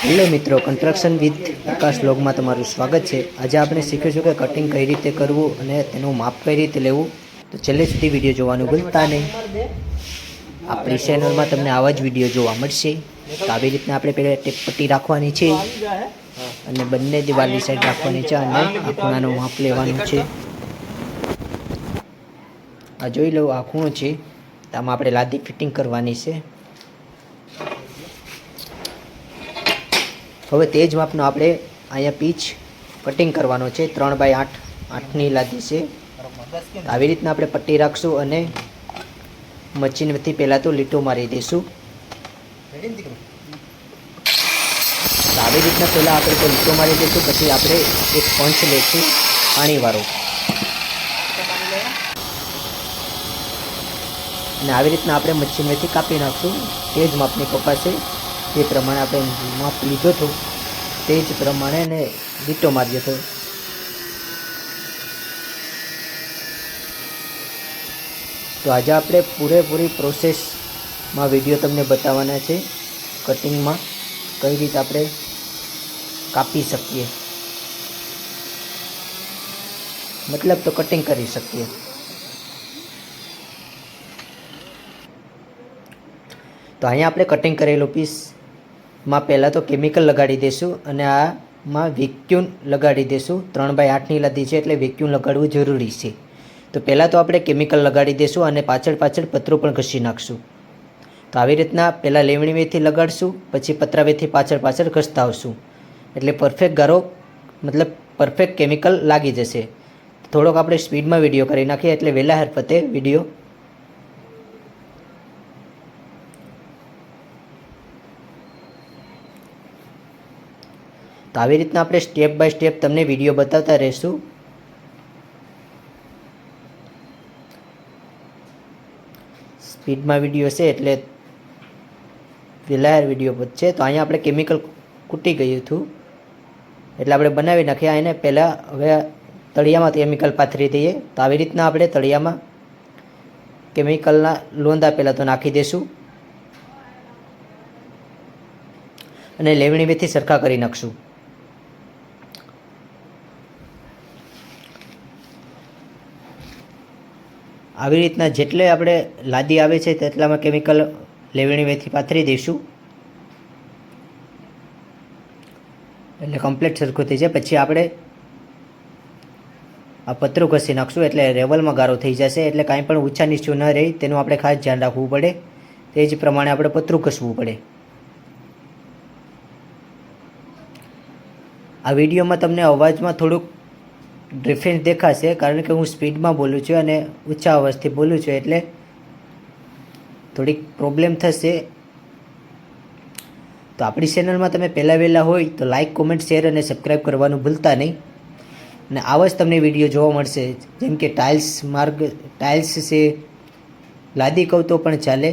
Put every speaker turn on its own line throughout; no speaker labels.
Hello મિત્રો, construction with પ્રકાશ વ્લોગમાં તમારું સ્વાગત છે। આજે આપણે શીખીશું કે કટિંગ કઈ રીતે કરવું અને તેનું માપ કઈ રીતે લેવું। તો છેલ્લે સુધી વિડીયો જોવાનું ભૂલતા નહીં। આપણી ચેનલમાં તમને આવા જ વિડીયો જોવા મળશે। તો આવી રીતના આપણે પહેલાં ટેપ પટ્ટી રાખવાની છે અને બંને દિવાલની સાઈડ રાખવાની છે અને આ ખૂણાનું માપ લેવાનું છે। આ જોઈ લો, આ ખૂણો છે, તો આમાં આપણે લાદી ફિટિંગ કરવાની છે। હવે તે જ માપનો આપણે અહીંયા પીચ કટિંગ કરવાનો છે। 3x8 8ની લાદી છે। આવી રીતના આપણે પટ્ટી રાખશું અને મશીનથી પહેલાં તો લીટો મારી દઈશું। આવી રીતના પહેલાં આપણે તો લીટો મારી દઈશું, પછી આપણે એક પંચ લઈશું પાણીવાળો અને આવી રીતના આપણે મશીનથી કાપી નાખશું। તે જ માપની કપાશે, તે પ્રમાણે આપણે માપ લીધો હતો તે જ પ્રમાણે ને લીટો માર્યો હતો। તો આજે આપણે પૂરેપૂરી પ્રોસેસમાં વિડીયો તમને બતાવવાના છે, કટિંગમાં કઈ રીતે આપણે કાપી શકીએ, મતલબ તો કટિંગ કરી શકીએ। તો અહીંયા આપણે કટિંગ કરેલું પીસમાં પહેલાં તો કેમિકલ લગાડી દઈશું અને આમાં વેક્યુમ લગાડી દઈશું। 3x8ની લાદી છે એટલે વેક્યુમ લગાડવું જરૂરી છે। તો પહેલાં તો આપણે કેમિકલ લગાડી દઈશું અને પાછળ પતરું પણ ઘસી નાખશું। તો આવી રીતના પહેલાં લેવણી વેથી લગાડશું, પછી પતરા વેથી પાછળ ઘસતા આવશું, એટલે પરફેક્ટ ગારો મતલબ પરફેક્ટ કેમિકલ લાગી જશે। થોડોક આપણે સ્પીડમાં વિડીયો કરી નાખીએ એટલે વહેલા હરપતે વિડીયો। તો આવી રીતના આપણે સ્ટેપ બાય સ્ટેપ તમને વિડીયો બતાવતા રહીશું। સ્પીડમાં વિડીયો છે એટલે વહેલા વિડીયો છે। તો અહીંયા આપણે કેમિકલ કૂટી ગયું હતું એટલે આપણે બનાવી નાખ્યા એને પહેલાં। હવે તળિયામાં કેમિકલ પાથરી દઈએ। તો આવી રીતના આપણે તળિયામાં કેમિકલના લોંદા પહેલાં તો નાખી દઈશું અને લેવણી વેથી સરખા કરી નાખશું। આવી રીતના જેટલે આપણે લાદી આવે છે તેટલામાં કેમિકલ લેવણી વેથી પાથરી દઈશું એટલે કમ્પ્લીટ સરખું થઈ જાય। પછી આપણે આ પતરું ઘસી નાખશું એટલે રેવલમાં ગારો થઈ જશે, એટલે કાંઈ પણ ઊંચા નીચું ન રહે તેનું આપણે ખાસ ધ્યાન રાખવું પડે। તે જ પ્રમાણે આપણે પતરું ઘસવું પડે। આ વિડીયોમાં તમને અવાજમાં થોડુંક ડિફરન્સ દેખાશે કારણ કે હું સ્પીડમાં બોલું છું અને ઊંચા અવાજથી બોલું છું એટલે થોડીક પ્રોબ્લેમ થશે। તો આપણી ચેનલમાં તમે વહેલા હોય તો લાઇક, કોમેન્ટ, શેર અને સબસ્ક્રાઈબ કરવાનું ભૂલતા નહીં। અને આવા જ તમને વિડીયો જોવા મળશે, જેમ કે ટાઇલ્સ છે, લાદી કહું તો પણ ચાલે,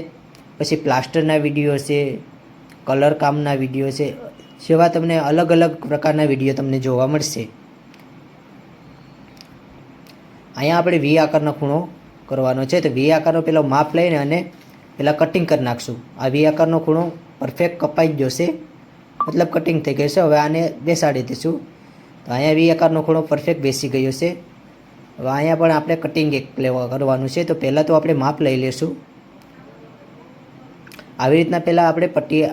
પછી પ્લાસ્ટરના વિડીયો છે, કલર કામના વિડીયો છે, જેવા તમને અલગ અલગ પ્રકારના વિડીયો તમને જોવા મળશે। અહીંયા આપણે વી આકારનો ખૂણો કરવાનો છે। તો વી આકારનો પેલો માપ લઈને અને પહેલાં કટિંગ કરી નાખશું। આ વી આકારનો ખૂણો પરફેક્ટ કપાઈ જશે, મતલબ કટિંગ થઈ ગયું છે। હવે આને બેસાડી દઈશું। તો અહીંયા વી આકારનો ખૂણો પરફેક્ટ બેસી ગયો છે। હવે અહીંયા પણ આપણે કટિંગ કરવાનું છે। તો પહેલાં તો આપણે માપ લઈ લઈશું। આવી રીતના પહેલાં આપણે પટ્ટી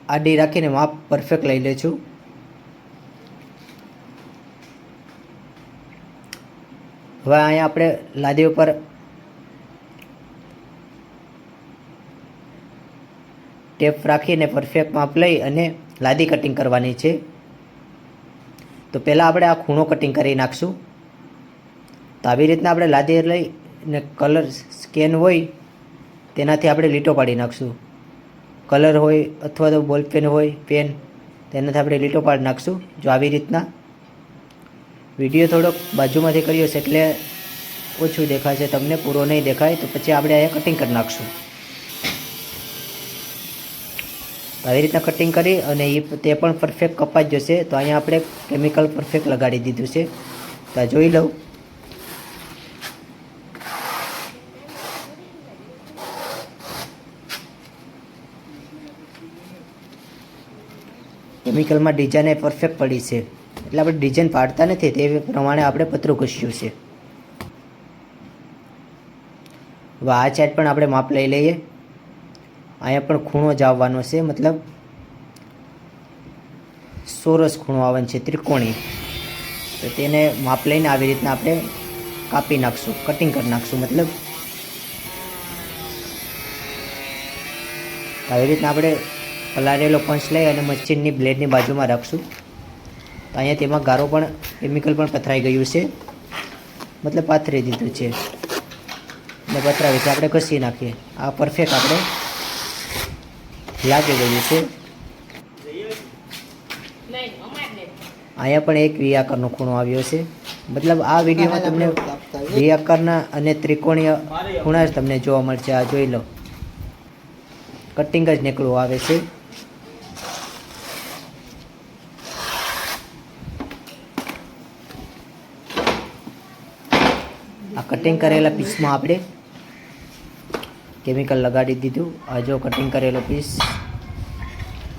આડી રાખીને માપ પરફેક્ટ લઈ લઈશું। હવે અહીંયા આપણે લાદી ઉપર ટેપ રાખીને પરફેક્ટ માપ લઈ અને લાદી કટિંગ કરવાની છે। તો પહેલાં આપણે આ ખૂણો કટિંગ કરી નાખશું। તો આવી રીતના આપણે લાદી લઈને કલર સ્કેન હોય તેનાથી આપણે લીટો પાડી નાખશું। કલર હોય અથવા તો બોલ પેન હોય પેન, તેનાથી આપણે લીટો પાડી નાખશું। જો આવી રીતના વિડીયો થોડોક બાજુમાંથી કર્યો છે એટલે ઓછું દેખાશે, તમને પૂરો નહીં દેખાય, તો પછી આપણે અહીંયા કટિંગ કરી નાખશું। તો આવી રીતના કટિંગ કરી અને તે પણ પરફેક્ટ કપાઈ જશે। તો અહીંયા આપણે કેમિકલ પરફેક્ટ લગાડી દીધું છે। તો આ જોઈ લઉં। કેમિકલમાં ડિઝાઇન એ પરફેક્ટ પડી છે, એટલે આપણે ડિઝાઇન પાડતા નથી, તે પ્રમાણે આપણે પતરું ઘસ્યું છે. હવે આ સાઈડ પણ આપણે માપ લઈ લઈએ. અહીંયા પણ ખૂણો જ આવવાનો છે, મતલબ ચોરસ ખૂણો આવવાનો છે, ત્રિકોણી. તો તેને માપ લઈને આવી રીતના આપણે કાપી નાખશું, કટિંગ કરી નાખશું. મતલબ આવી રીતના આપણે પલાળેલો પંચ લઈ અને મશીનની બ્લેડની બાજુમાં રાખશું. તો અહીંયા તેમાં ગારો પણ કેમિકલ પણ પથરાઈ ગયું છે, મતલબ પાથરી દીધું છે અને પથરાવી છે. આપણે ઘસી નાખીએ. આ પરફેક્ટ આપણે લાગી ગયું છે. અહીંયા પણ એક વી આકારનો ખૂણો આવ્યો છે. મતલબ આ વિડીયોમાં તમને વી આકારના અને ત્રિકોણીય ખૂણા જ તમને જોવા મળશે. આ જોઈ લો, કટિંગ જ નીકળવું આવે છે. આ કટિંગ કરેલા પીસમાં આપણે કેમિકલ લગાડી દીધું. આ જો કટિંગ કરેલો પીસ,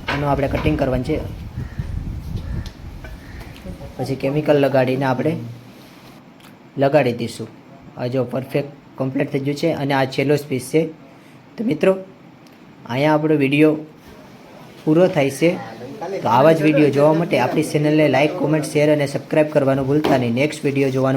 આનું આપણે કટિંગ કરવાનું છે. પછી કેમિકલ લગાડીને આપણે લગાડી દઈશું. આ જો પરફેક્ટ કમ્પ્લીટ થઈ ગયું છે અને આ છેલ્લો જ પીસ છે. તો મિત્રો, અહીંયા આપણો વિડીયો પૂરો થાય છે. તો આવા જ વિડીયો જોવા માટે આપણી ચેનલને લાઇક, કોમેન્ટ, શેર અને સબસ્ક્રાઈબ કરવાનું ભૂલતા નહીં. નેક્સ્ટ વિડીયો જોવાનું